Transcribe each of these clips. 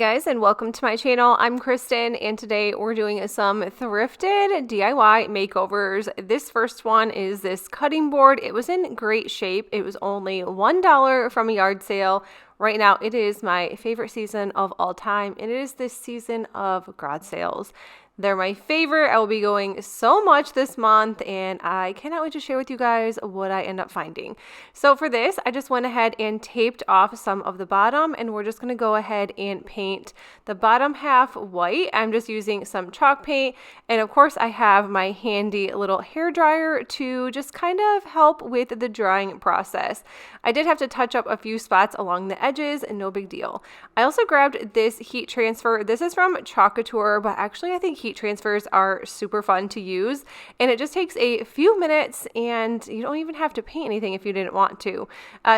Guys, and welcome to my channel. I'm Kristen, and today we're doing some thrifted DIY makeovers. This first one is this cutting board. It was in great shape. It was only $1 from a yard sale. Right now, it is my favorite season of all time, and it is this season of garage sales. They're my favorite. I will be going so much this month, and I cannot wait to share with you guys what I end up finding. So for this, I just went ahead and taped off some of the bottom, and we're just going to go ahead and paint the bottom half white. I'm just using some chalk paint, and of course I have my handy little hair dryer to just kind of help with the drying process. I did have to touch up a few spots along the edges, and no big deal. I also grabbed this heat transfer. This is from Chalkateur, but actually I think heat transfers are super fun to use, and it just takes a few minutes, and you don't even have to paint anything if you didn't want to.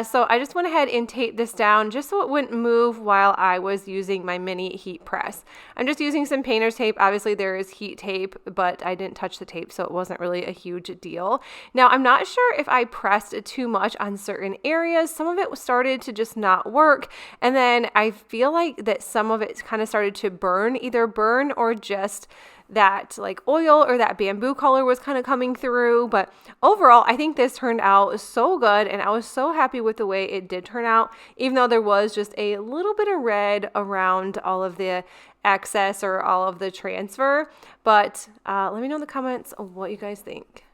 So I just went ahead and taped this down just so it wouldn't move while I was using my mini heat press. I'm just using some painter's tape. Obviously there is heat tape, but I didn't touch the tape, so it wasn't really a huge deal. Now I'm not sure if I pressed too much on certain areas. Some of it started to just not work, and then I feel like that some of it kind of started to burn, either burn or just that like oil or that bamboo color was kind of coming through. But overall, I think this turned out so good, and I was so happy with the way it did turn out, even though there was just a little bit of red around all of the excess or all of the transfer. But let me know in the comments what you guys think.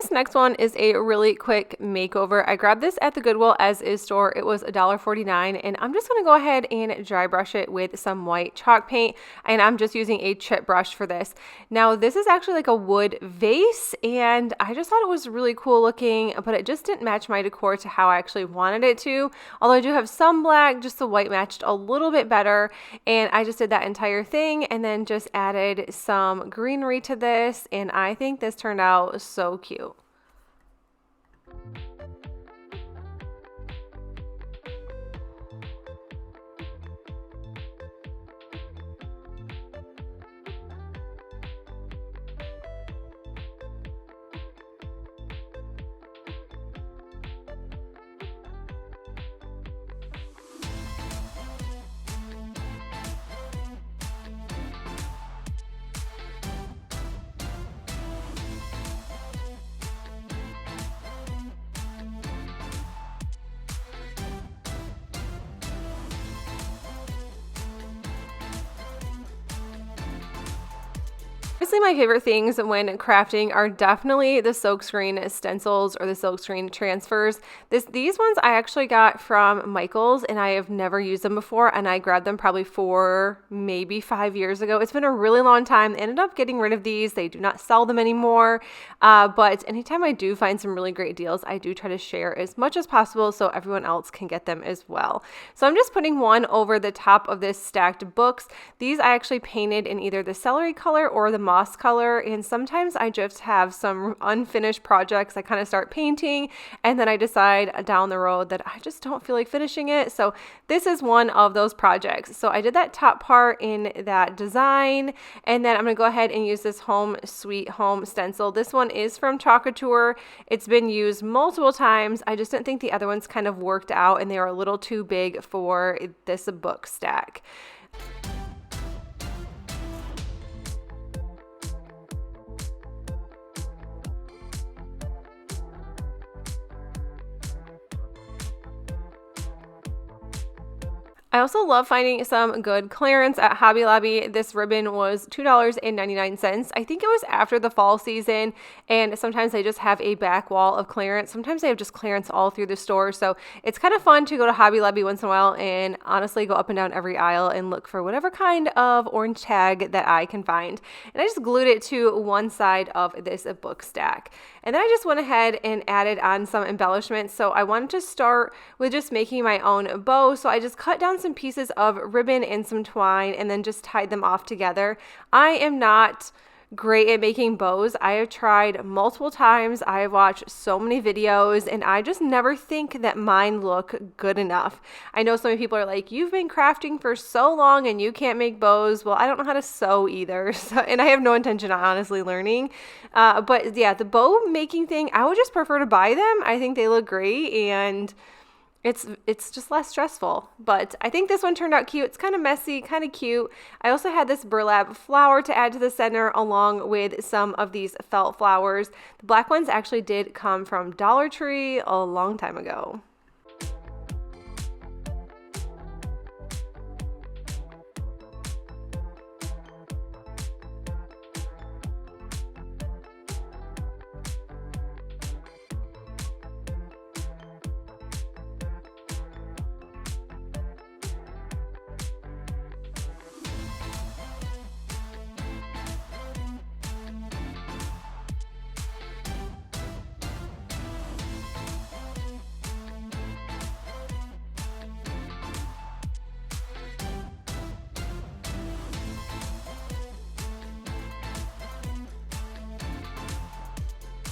This next one is a really quick makeover. I grabbed this at the Goodwill as is store. It was $1.49, and I'm just going to go ahead and dry brush it with some white chalk paint, and I'm just using a chip brush for this. Now this is actually like a wood vase, and I just thought it was really cool looking, but it just didn't match my decor to how I actually wanted it to. Although I do have some black, just the white matched a little bit better, and I just did that entire thing and then just added some greenery to this, and I think this turned out so cute. Honestly, my favorite things when crafting are definitely the silkscreen stencils or the silkscreen transfers. These ones I actually got from Michael's, and I have never used them before, and I grabbed them probably 4, maybe 5 years ago. It's been a really long time. I ended up getting rid of these. They do not sell them anymore, but anytime I do find some really great deals, I do try to share as much as possible so everyone else can get them as well. So I'm just putting one over the top of this stacked books. These I actually painted in either the celery color or the moss color, and sometimes I just have some unfinished projects I kind of start painting, and then I decide down the road that I just don't feel like finishing it. So this is one of those projects. So I did that top part in that design, and then I'm going to go ahead and use this Home Sweet Home stencil. This one is from Chalkateur. It's been used multiple times. I just didn't think the other ones kind of worked out, and they were a little too big for this book stack. I also love finding some good clearance at Hobby Lobby. This ribbon was $2.99. I think it was after the fall season, and sometimes they just have a back wall of clearance. Sometimes they have just clearance all through the store, so it's kind of fun to go to Hobby Lobby once in a while and honestly go up and down every aisle and look for whatever kind of orange tag that I can find. And I just glued it to one side of this book stack. And then I just went ahead and added on some embellishments. So I wanted to start with just making my own bow. So I just cut down some pieces of ribbon and some twine and then just tied them off together. I am not great at making bows. I have tried multiple times. I have watched so many videos and I just never think that mine look good enough. I know so many people are like, you've been crafting for so long and you can't make bows. Well, I don't know how to sew either. So, and I have no intention on honestly learning. But yeah, the bow making thing, I would just prefer to buy them. I think they look great and it's just less stressful. But I think this one turned out cute. It's kind of messy, kind of cute. I also had this burlap flower to add to the center along with some of these felt flowers. The black ones actually did come from Dollar Tree a long time ago.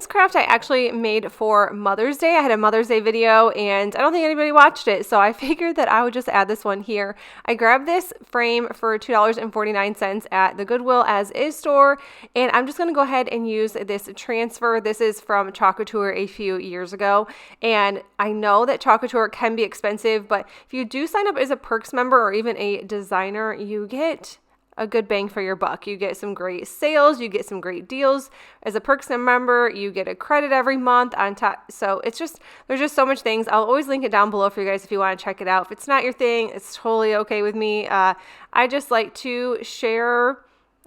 Craft I actually made for Mother's Day. I had a Mother's Day video and I don't think anybody watched it, so I figured that I would just add this one here. I grabbed this frame for $2.49 at the Goodwill As Is store, and I'm just going to go ahead and use this transfer. This is from Chalk Couture a few years ago, and I know that Chalk Couture can be expensive, but if you do sign up as a Perks member or even a designer, you get a good bang for your buck. You get some great sales, you get some great deals. As a Perks member, you get a credit every month on top. So it's just, there's just so much things. I'll always link it down below for you guys if you want to check it out. If it's not your thing, it's totally okay with me. I just like to share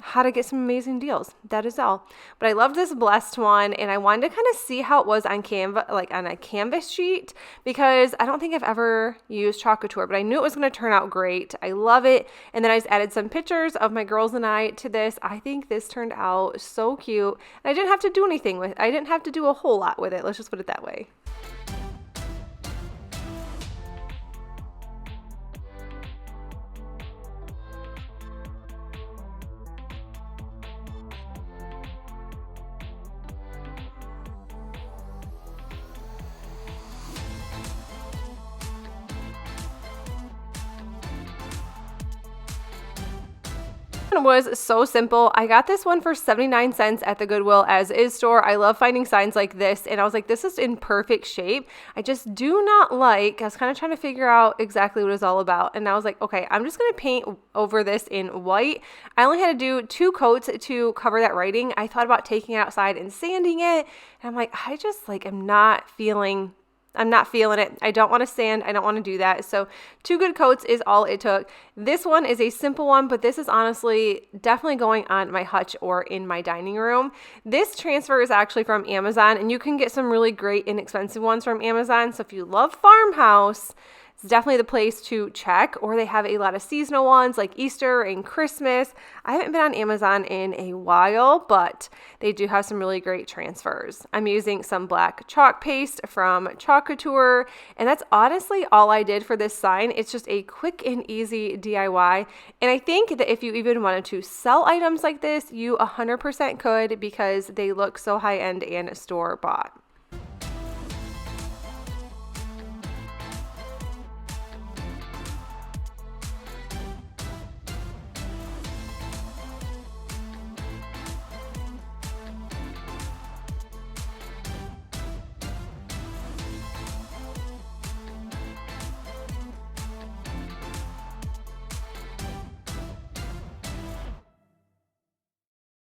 how to get some amazing deals. That is all. But I love this blessed one, and I wanted to kind of see how it was on Canva, like on a canvas sheet, because I don't think I've ever used Chalk Couture, but I knew it was going to turn out great. I love it. And then I just added some pictures of my girls and I to this. I think this turned out so cute. And I didn't have to do anything with it. I didn't have to do a whole lot with it. Let's just put it that way. Was so simple. I got this one for 79 cents at the Goodwill As Is store. I love finding signs like this, and I was like, this is in perfect shape. I just do not like, I was kind of trying to figure out exactly what it's all about, and I was like, okay, I'm just going to paint over this in white. I only had to do 2 coats to cover that writing. I thought about taking it outside and sanding it, and I'm like, I just like am not feeling it. I don't want to sand. I don't want to do that. So 2 good coats is all it took. This one is a simple one, but this is honestly definitely going on my hutch or in my dining room. This transfer is actually from Amazon, and you can get some really great inexpensive ones from Amazon. So if you love farmhouse, it's definitely the place to check, or they have a lot of seasonal ones like Easter and Christmas. I haven't been on Amazon in a while, but they do have some really great transfers. I'm using some black chalk paste from Chalk Couture, and that's honestly all I did for this sign. It's just a quick and easy DIY, and I think that if you even wanted to sell items like this, you 100% could, because they look so high-end and store-bought.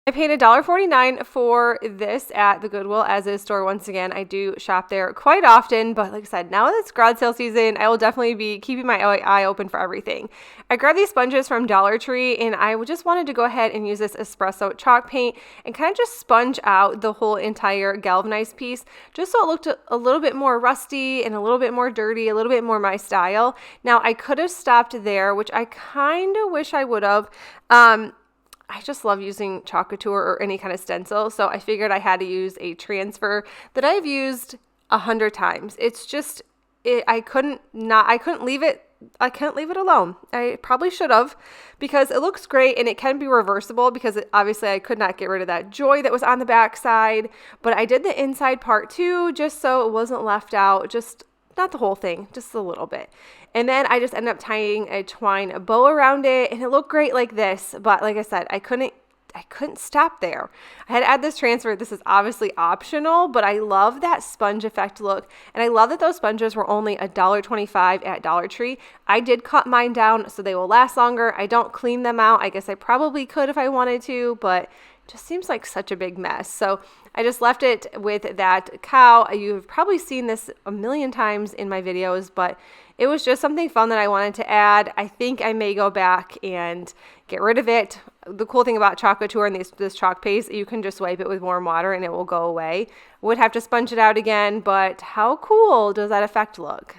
I paid $1.49 for this at the Goodwill As Is store. Once again, I do shop there quite often, but like I said, now that it's garage sale season, I will definitely be keeping my eye open for everything. I grabbed these sponges from Dollar Tree, and I just wanted to go ahead and use this espresso chalk paint and kind of just sponge out the whole entire galvanized piece, just so it looked a little bit more rusty and a little bit more dirty, a little bit more my style. Now, I could have stopped there, which I kind of wish I would have. I just love using Chalk Couture or any kind of stencil, so I figured I had to use a transfer that I've used 100 times. It's just, I couldn't leave it I can't leave it alone. I probably should have, because it looks great and it can be reversible, because obviously I could not get rid of that joy that was on the back side, but I did the inside part too, just so it wasn't left out, just not the whole thing, just a little bit. And then I just ended up tying a twine bow around it, and it looked great like this. But like I said, I couldn't stop there. I had to add this transfer. This is obviously optional, but I love that sponge effect look. And I love that those sponges were only $1.25 at Dollar Tree. I did cut mine down so they will last longer. I don't clean them out. I guess I probably could if I wanted to, but it just seems like such a big mess. So I just left it with that cow. You've probably seen this a million times in my videos, but it was just something fun that I wanted to add. I think I may go back and get rid of it. The cool thing about Chalk Couture and this chalk paste, you can just wipe it with warm water and it will go away. Would have to sponge it out again, but how cool does that effect look?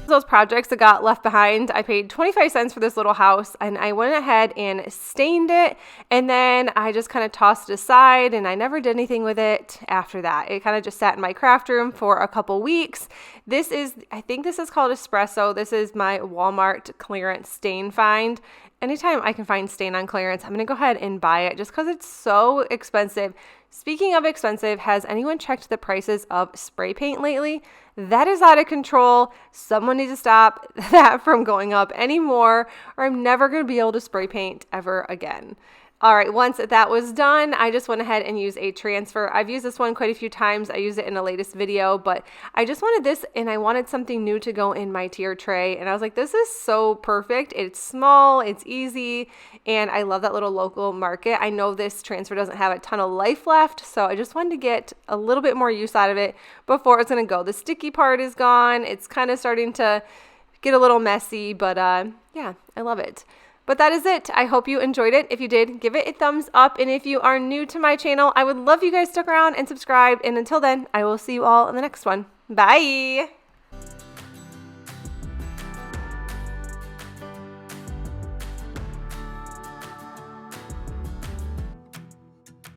Those projects that got left behind, I paid 25 cents for this little house, and I went ahead and stained it, and then I just kind of tossed it aside, and I never did anything with it after that. It kind of just sat in my craft room for a couple weeks. I think this is called Espresso. This is my Walmart clearance stain find. Anytime I can find stain on clearance, I'm going to go ahead and buy it just because it's so expensive. Speaking of expensive, has anyone checked the prices of spray paint lately? That is out of control. Someone needs to stop that from going up anymore, or I'm never going to be able to spray paint ever again. All right, once that was done, I just went ahead and used a transfer. I've used this one quite a few times. I used it in the latest video, but I just wanted this, and I wanted something new to go in my tier tray. And I was like, this is so perfect. It's small, it's easy, and I love that little local market. I know this transfer doesn't have a ton of life left, so I just wanted to get a little bit more use out of it before it's gonna go. The sticky part is gone. It's kind of starting to get a little messy, but yeah, I love it. But that is it. I hope you enjoyed it. If you did, give it a thumbs up. And if you are new to my channel, I would love you guys to stick around and subscribe. And until then, I will see you all in the next one. Bye.